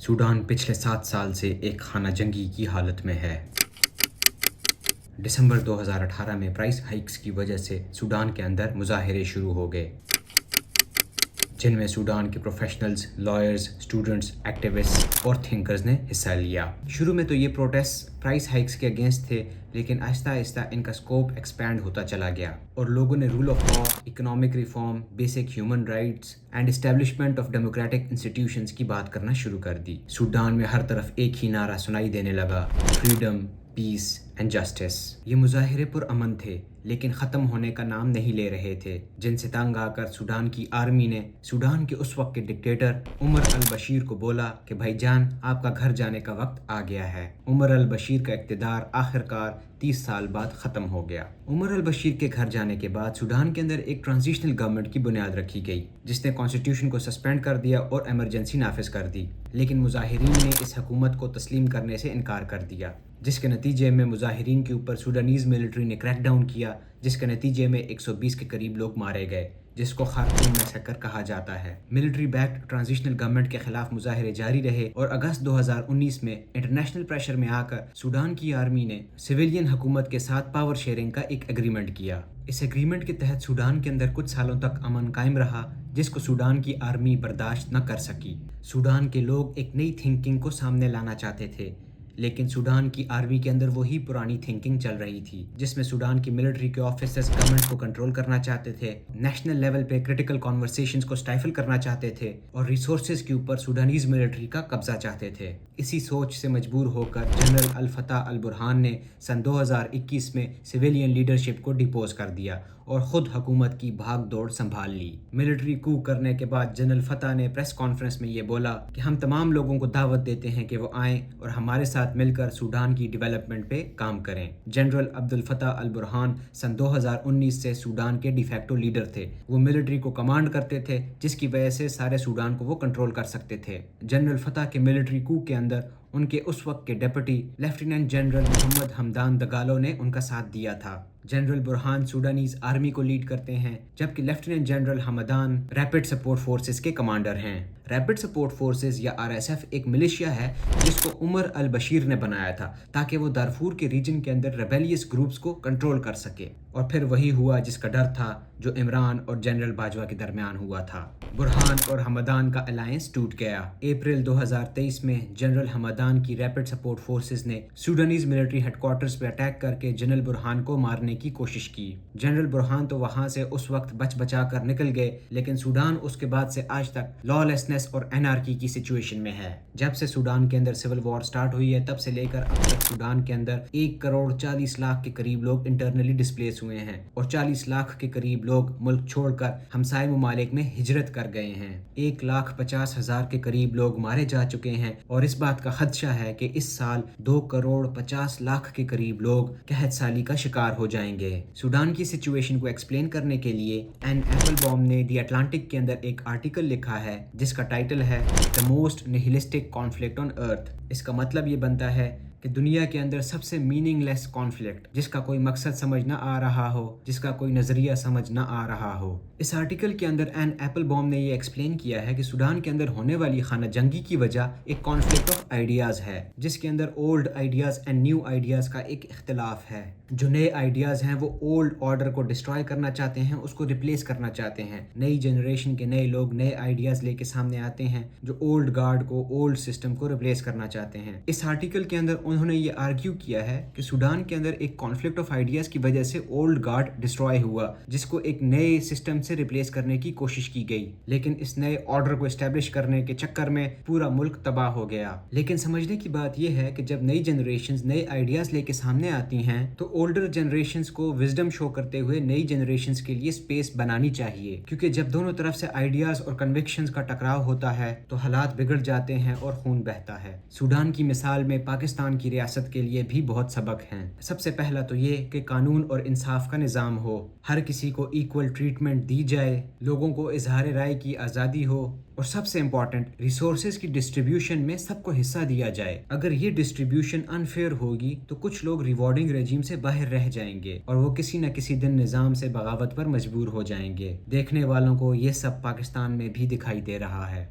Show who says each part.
Speaker 1: Sudan पिछले 7 साल से एक खाना जंगी की हालत में है। दिसंबर 2018 में प्राइस हाइक्स की वजह से सूडान के अंदर मुजाहिरे शुरू हो गए, जिनमें सूडान के प्रोफेशनल्स, लॉयर्स, स्टूडेंट्स, एक्टिविस्ट्स और थिंकर्स ने हिस्सा लिया। शुरू में तो ये प्रोटेस्ट प्राइस हाइक्स के अगेंस्ट थे, लेकिन आहिस्ता आहिस्ता इनका स्कोप एक्सपैंड होता चला गया और लोगों ने rule of law, economic reform, basic human rights and establishment of democratic institutions की बात करना शुरू कर दी। सूडान में हर तरफ एक ही नारा सुनाई देने लगा, फ्रीडम, पीस एंड जस्टिस। ये मुजाहिरे पुरअमन थे, लेकिन ख़त्म होने का नाम नहीं ले रहे थे, जिनसे तंग आकर सूडान की आर्मी ने सूडान के उस वक्त के डिक्टेटर उमर अल बशीर को बोला कि भाईजान, आपका घर जाने का वक्त आ गया है। उमर अल बशीर का इक़्तिदार आखिरकार 30 साल बाद ख़त्म हो गया। उमर अल बशीर के घर जाने के बाद सूडान के अंदर एक ट्रांजिशनल गवर्नमेंट की बुनियाद रखी गई, जिसने कॉन्स्टिट्यूशन को सस्पेंड कर दिया और एमरजेंसी नाफिज कर दी। लेकिन मुजाहिरीन ने इस हुकूमत को तस्लीम करने से इनकार कर दिया, जिसके नतीजे में मुजाहिरीन के ऊपर सूडानीज़ मिलिट्री ने क्रैकडाउन किया, जिसके नतीजे में 120 के करीब लोग मारे गए, जिसको खारतूम मैसेकर कहा जाता है। मिलिट्री बैक्ड ट्रांजिशनल गवर्नमेंट के खिलाफ मुजाहिरे जारी रहे और अगस्त 2019 में इंटरनेशनल प्रेशर में आकर सूडान की आर्मी ने सिविलियन हुकूमत के साथ पावर शेयरिंग का एक एग्रीमेंट किया। इस एग्रीमेंट के तहत सूडान के अंदर कुछ सालों तक अमन कायम रहा, जिसको सूडान की आर्मी बर्दाश्त न कर सकी। सूडान के लोग एक नई थिंकिंग को सामने लाना चाहते थे, लेकिन सूडान की आर्मी के अंदर वही पुरानी थिंकिंग चल रही थी, जिसमें सूडान की मिलिट्री के ऑफिसर्स गवर्नमेंट को कंट्रोल करना चाहते थे, नेशनल लेवल पे क्रिटिकल कॉन्वर्सेशंस को स्टाइफल करना चाहते थे और रिसोर्सेज के ऊपर सूडानीज मिलिट्री का कब्जा चाहते थे। इसी सोच से मजबूर होकर जनरल अल फतह अल बुरहान ने सन 2021 में सिविलियन लीडरशिप को डिपोज कर दिया और ख़ुद हुकूमत की भाग दौड़ संभाल ली। मिलिट्री कू करने के बाद जनरल फतह ने प्रेस कॉन्फ्रेंस में ये बोला कि हम तमाम लोगों को दावत देते हैं कि वो आएँ और हमारे साथ मिलकर सूडान की डेवलपमेंट पे काम करें। जनरल अब्दुल फतह अल बुरहान सन 2019 से सूडान के डिफेक्टो लीडर थे। वो मिलिट्री को कमांड करते थे, जिसकी वजह से सारे सूडान को वो कंट्रोल कर सकते थे। जनरल फतह के मिलिट्री कू के अंदर उनके उस वक्त के deputy lieutenant general Mohammed Hamdan Dagalo ने उनका साथ दिया था। जनरल बुरहान सूडानीज आर्मी को लीड करते हैं, जबकि lieutenant general Hamdan rapid support forces के कमांडर हैं। रैपिड सपोर्ट फोर्सेस या RSF एक मिलिशिया है जिसको उमर अल बशीर ने बनाया था, ताकि वो दारफूर के रीजन के अंदर रेबेलियस ग्रुप्स को कंट्रोल कर सके। और फिर वही हुआ जिसका डर था जो इमरान और जनरल बाजवा के दरमियान हुआ था। बुरहान और हमदान का अलायंस टूट गया। अप्रैल 2023 में जनरल हमदान की रैपिड सपोर्ट फोर्सेस ने सूडानीज मिलिट्री हेडक्वार्टर्स पर अटैक करके जनरल बुरहान को मारने की कोशिश की। जनरल बुरहान तो वहां से उस वक्त बच बचा कर निकल गए, लेकिन सूडान उसके बाद से आज तक लॉलेसनेस और एनार्की की सिचुएशन में है। जब से सूडान के अंदर सिविल वॉर स्टार्ट हुई है, तब से लेकर अब तक सूडान के अंदर 1 करोड़ 40 लाख के करीब लोग इंटरनली डिस्प्लेस हुए हैं और 40 लाख के करीब लोग मुल्क छोड़कर हमसाए ममालिक में हिजरत कर गए हैं। 1,50,000 के करीब लोग मारे जा चुके हैं और इस बात का खदशा है कि इस साल 2 करोड़ 50 लाख के करीब लोग कहत साली का शिकार हो जाएंगे। सूडान की सिचुएशन को एक्सप्लेन करने के लिए एन एप्पलबॉम ने दी अटलांटिक के अंदर एक आर्टिकल लिखा है जिसका टाइटल है the most nihilistic conflict on earth. इसका मतलब ये बनता है कि दुनिया के अंदर सबसे मीनिंगलेस कॉन्फ्लिक्ट, जिसका कोई मकसद समझ ना आ रहा हो, जिसका कोई नज़रिया समझ ना आ रहा हो। इस आर्टिकल के अंदर एन एप्पलबॉम ने ये एक्सप्लेन किया है कि सूडान के अंदर होने वाली खाना जंगी की वजह एक कॉन्फ्लिक्ट ऑफ आइडियाज़ है, जिसके अंदर old ideas and new ideas का एक इख्तिलाफ है। जो नए आइडियाज़ हैं वो ओल्ड ऑर्डर को डिस्ट्रॉय करना चाहते हैं, उसको रिप्लेस करना चाहते हैं। नई जनरेशन के नए लोग नए आइडियाज़ लेके सामने आते हैं जो ओल्ड गार्ड को, ओल्ड सिस्टम को रिप्लेस करना चाहते हैं। इस आर्टिकल के अंदर उन्होंने ये आर्ग्यू किया है कि सूडान के अंदर एक कॉन्फ्लिक्ट ऑफ आइडियाज़ की वजह से ओल्ड गार्ड डिस्ट्रॉय हुआ, जिसको एक नए सिस्टम से रिप्लेस करने की कोशिश की गई, लेकिन इस नए ऑर्डर को एस्टेब्लिश करने के चक्कर में पूरा मुल्क तबाह हो गया। लेकिन समझने की बात यह है कि जब नई जनरेशंस नए आइडियाज़ लेके सामने आती हैं तो ओल्डर जनरेशंस को विजडम शो करते हुए नई जनरेशंस के लिए स्पेस बनानी चाहिए, क्योंकि जब दोनों तरफ से आइडियाज़ और कन्विक्शंस का टकराव होता है तो हालात बिगड़ जाते हैं और खून बहता है। सूडान की मिसाल में पाकिस्तान की रियासत के लिए भी बहुत सबक हैं। सबसे पहला तो ये कि कानून और इंसाफ का निज़ाम हो, हर किसी को इक्वल ट्रीटमेंट दी जाए, लोगों को इजहार राय की आज़ादी हो और सबसे इम्पॉर्टेंट रिसोर्सेज की डिस्ट्रीब्यूशन में सबको हिस्सा दिया जाए। अगर ये डिस्ट्रीब्यूशन अनफेयर होगी तो कुछ लोग रिवॉर्डिंग रेजिम से बाहर रह जाएंगे और वो किसी न किसी दिन निज़ाम से बगावत पर मजबूर हो जाएंगे। देखने वालों को ये सब पाकिस्तान में भी दिखाई दे रहा है।